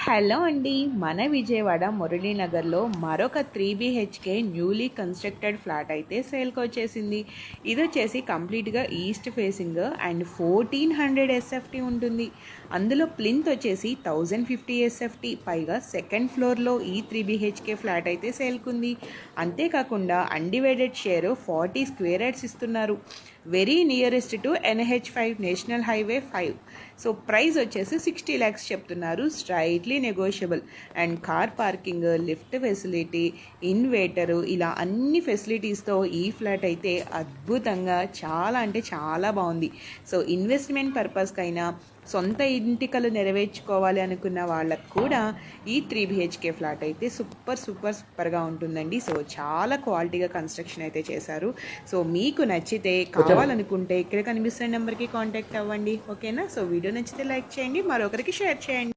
Hello అండి, మన విజయవాడ మురళీనగర్లో మరొక 3 BHK న్యూలీ కన్స్ట్రక్టెడ్ ఫ్లాట్ అయితే సేల్కి వచ్చేసింది. ఇది వచ్చేసి కంప్లీట్గా ఈస్ట్ ఫేసింగ్ అండ్ 1400 SFT ఉంటుంది. అందులో ప్లింత్ వచ్చేసి 1050 SFT, పైగా సెకండ్ ఫ్లోర్లో ఈ 3 BHK ఫ్లాట్ అయితే సేల్కుంది. అంతేకాకుండా అన్డివైడెడ్ షేర్ 40 స్క్వేర్ యార్డ్స్ ఇస్తున్నారు. Very nearest to NH5, national highway 5. So price వచ్చేసి 60 lakhs చెప్తున్నారు. Straightly negotiable and car parking, lift facility, inverter, ఇలా అన్ని ఫెసిలిటీస్తో ఈ ఫ్లాట్ అయితే అద్భుతంగా చాలా అంటే చాలా బాగుంది. సో ఇన్వెస్ట్మెంట్ పర్పస్కైనా సొంత ఇంటికలు నెరవేర్చుకోవాలి అనుకున్న వాళ్ళకు కూడా ఈ 3 BHK ఫ్లాట్ అయితే సూపర్గా ఉంటుందండి. సో చాలా క్వాలిటీగా కన్స్ట్రక్షన్ అయితే చేశారు. సో మీకు నచ్చితే కావాలనుకుంటే ఇక్కడ కనిపిస్తున్న నెంబర్కి కాంటాక్ట్ అవ్వండి. ఓకేనా? సో వీడియో నచ్చితే లైక్ చేయండి, మరొకరికి షేర్ చేయండి.